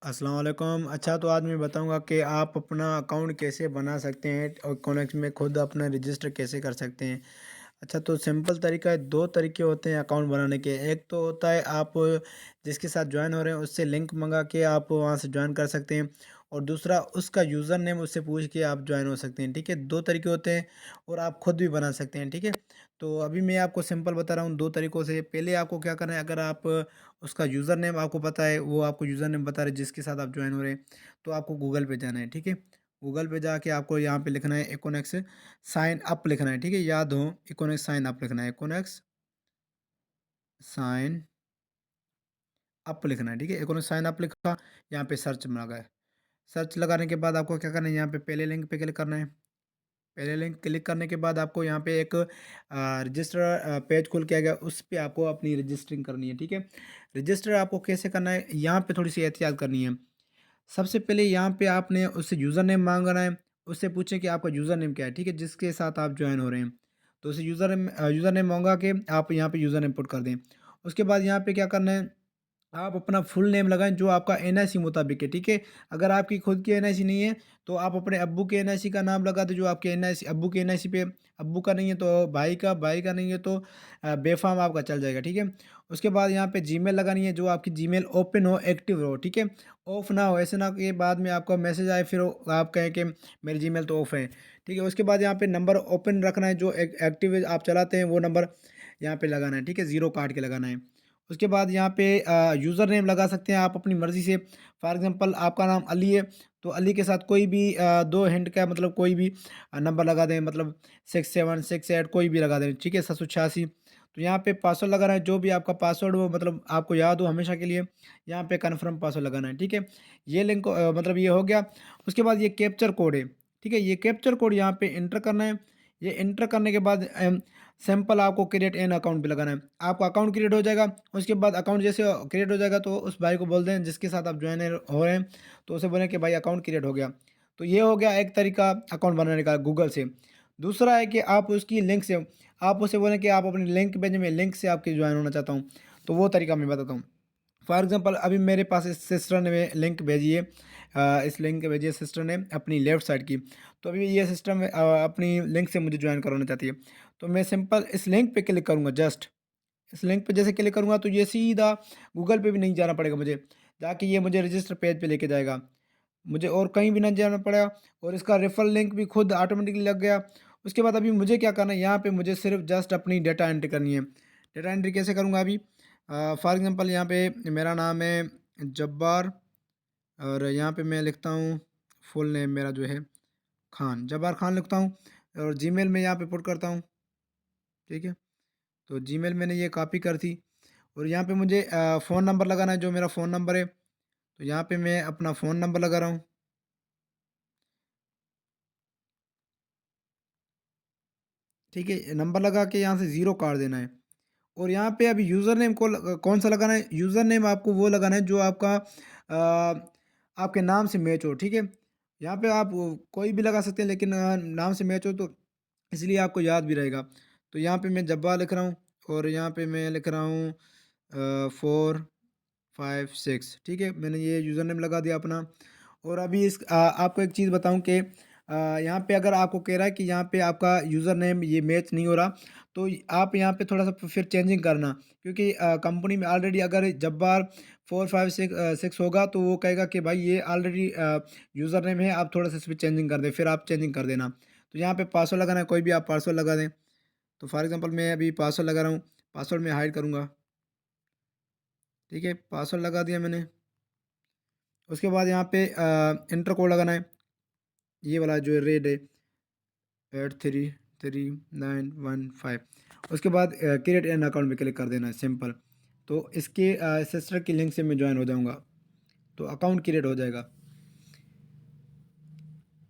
अस्सलाम वालेकुम। अच्छा, तो आज मैं बताऊंगा कि आप अपना अकाउंट कैसे बना सकते हैं और कॉनेक्ट में खुद अपना रजिस्टर कैसे कर सकते हैं। अच्छा, तो सिंपल तरीका है। दो तरीके होते हैं अकाउंट बनाने के। एक तो होता है आप जिसके साथ ज्वाइन हो रहे हैं उससे लिंक मंगा के आप वहां से ज्वाइन कर सकते हैं, और दूसरा उसका यूज़र नेम उससे पूछ के आप ज्वाइन हो सकते हैं। ठीक है, दो तरीके होते हैं और आप खुद भी बना सकते हैं। ठीक है, तो अभी मैं आपको सिंपल बता रहा हूँ दो तरीक़ों से। पहले आपको क्या करना है, अगर आप उसका यूज़र नेम आपको पता है, वो आपको यूज़र नेम बता रहे हैं जिसके साथ आप ज्वाइन हो रहे हैं, तो आपको गूगल पे जाना है। ठीक है, गूगल पे जाके आपको यहाँ पे लिखना है इकोनेक्स साइन अप लिखना है। ठीक है, याद हो, इकोनेक्स साइन अप लिखना है, इकोनेक्स साइन अप लिखना है। ठीक है, इकोनेक्स साइन अप लिखा, यहाँ पे सर्च में लगा है। सर्च लगाने के बाद आपको क्या करना है, यहाँ पे पहले लिंक पे क्लिक करना है। पहले लिंक क्लिक करने के बाद आपको यहाँ पे एक रजिस्टर पेज खुल के आएगा, उस पे आपको अपनी रजिस्टरिंग करनी है। ठीक है, रजिस्टर आपको कैसे करना है, यहाँ पे थोड़ी सी एहतियात करनी है। सबसे पहले यहाँ पे आपने उससे यूज़र नेम मांगना है। उससे पूछें कि आपका यूज़र नेम क्या है। ठीक है, जिसके साथ आप ज्वाइन हो रहे हैं, तो उसे यूज़र नेम मांगा के आप यहाँ पे यूज़र नेम पुट कर दें। उसके बाद यहाँ पे क्या करना है, आप अपना फुल नेम लगाएँ जो आपका एनआईसी मुताबिक है। ठीक है, अगर आपकी खुद की एनआईसी नहीं है तो आप अपने अब्बू के एनआईसी का नाम लगा दें, जो आपके एनआईसी अब्बू के एनआईसी पे अब्बू का नहीं है तो भाई का, भाई का नहीं है तो बेफ़ाम आपका चल जाएगा। ठीक है, उसके बाद यहाँ पे जीमेल लगानी है, जो आपकी जीमेल ओपन हो, एक्टिव हो। ठीक है, ऑफ ना हो, ऐसे ना कि बाद में आपका मैसेज आए फिर आप कहें कि मेरी जीमेल तो ऑफ है। ठीक है, उसके बाद यहाँ पे नंबर ओपन रखना है, जो एक्टिव आप चलाते हैं वो नंबर यहाँ पे लगाना है। ठीक है, ज़ीरो काट के लगाना है। उसके बाद यहाँ पे यूज़र नेम लगा सकते हैं आप अपनी मर्ज़ी से। फॉर एग्ज़ाम्पल आपका नाम अली है, तो अली के साथ कोई भी 2 हिंट का मतलब कोई भी नंबर लगा दें, मतलब 6768 कोई भी लगा दें। ठीक है, 786। तो यहाँ पे पासवर्ड लगाना है, जो भी आपका पासवर्ड हो मतलब आपको याद हो हमेशा के लिए, यहाँ पे कन्फर्म पासवर्ड लगाना है। ठीक है, ये लिंक मतलब ये हो गया। उसके बाद ये कैप्चर कोड है। ठीक है, ये कैप्चर कोड यहाँ पे एंटर करना है। ये एंटर करने के बाद सिंपल आपको क्रिएट एन अकाउंट भी लगाना है। आपका अकाउंट क्रिएट हो जाएगा। उसके बाद अकाउंट जैसे क्रिएट हो जाएगा तो उस भाई को बोल दें जिसके साथ आप ज्वाइन हो रहे हैं, तो उसे बोलें कि भाई अकाउंट क्रिएट हो गया। तो ये हो गया एक तरीका अकाउंट बनाने का गूगल से। दूसरा है कि आप उसकी लिंक से आप उसे बोलें कि आप अपनी लिंक भेजें, मैं लिंक से आपके ज्वाइन होना चाहता हूँ, तो वो तरीका मैं बताता हूँ। फॉर एग्जांपल अभी मेरे पास इस सिस्टर ने लिंक भेजी है, इस लिंक भेजी है सिस्टर ने अपनी लेफ्ट साइड की। तो अभी ये सिस्टर अपनी लिंक से मुझे ज्वाइन करवाना चाहती है। तो मैं सिंपल इस लिंक पे क्लिक करूँगा, जस्ट इस लिंक पे जैसे क्लिक करूँगा तो ये सीधा गूगल पे भी नहीं जाना पड़ेगा मुझे, जाके ये मुझे रजिस्टर पेज पे लेके जाएगा। मुझे और कहीं भी नहीं जाना पड़ेगा, और इसका रेफरल लिंक भी खुद ऑटोमेटिकली लग गया। उसके बाद अभी मुझे क्या करना है, यहाँ पे मुझे सिर्फ जस्ट अपनी डेटा एंट्री करनी है। डेटा एंट्री कैसे करूँगा अभी, फॉर एग्जांपल यहाँ पे मेरा नाम है जब्बार, और यहाँ पे मैं लिखता हूँ फुल नेम मेरा जो है खान, जब्बार खान लिखता हूँ, और जीमेल में यहाँ पे पुट करता हूँ। ठीक है, तो जीमेल मैंने ये कॉपी कर दी, और यहाँ पे मुझे फ़ोन नंबर लगाना है, जो मेरा फ़ोन नंबर है। तो यहाँ पे मैं अपना फ़ोन नंबर लगा रहा हूँ। ठीक है, नंबर लगा के यहाँ से ज़ीरो काट देना है, और यहाँ पे अभी यूज़र नेम कौन सा लगाना है, यूज़र नेम आपको वो लगाना है जो आपका आपके नाम से मैच हो। ठीक है, यहाँ पे आप कोई भी लगा सकते हैं, लेकिन नाम से मैच हो तो इसलिए आपको याद भी रहेगा। तो यहाँ पे मैं जब्बा लिख रहा हूँ, और यहाँ पे मैं लिख रहा हूँ 456। ठीक है, मैंने ये यूज़र नेम लगा दिया अपना। और अभी आपको एक चीज़ बताऊँ कि यहाँ पे अगर आपको कह रहा है कि यहाँ पे आपका यूज़र नेम ये मैच नहीं हो रहा, तो आप यहाँ पे थोड़ा सा फिर चेंजिंग करना, क्योंकि कंपनी में ऑलरेडी अगर जब्बार 456 होगा तो वो कहेगा कि भाई ये ऑलरेडी यूज़र नेम है, आप थोड़ा सा इसमें चेंजिंग कर दें, फिर आप चेंजिंग कर देना। तो यहाँ पे पासवर्ड लगाना है, कोई भी आप पासवर्ड लगा दें। तो फॉर एग्जांपल मैं अभी पासवर्ड लगा रहा हूँ, पासवर्ड मैं हाइड करूँगा। ठीक है, पासवर्ड लगा दिया मैंने। उसके बाद यहाँ पे इंटर कोड लगाना है, ये वाला जो रेड है 833915। उसके बाद क्रिएट एन अकाउंट में क्लिक कर देना है, सिंपल। तो इसके सिस्टर की लिंक से मैं ज्वाइन हो जाऊँगा, तो अकाउंट क्रिएट हो जाएगा।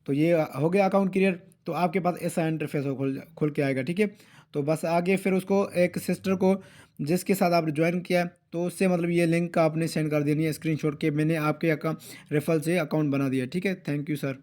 तो ये हो गया अकाउंट क्रिएट। तो आपके पास ऐसा इंटरफेस हो खुल के आएगा। ठीक है, तो बस आगे फिर उसको एक सिस्टर को जिसके साथ आपने ज्वाइन किया है, तो उससे मतलब ये लिंक आपने सेंड कर देनी है स्क्रीनशॉट के, मैंने आपके रेफरल से अकाउंट बना दिया। ठीक है, थैंक यू सर।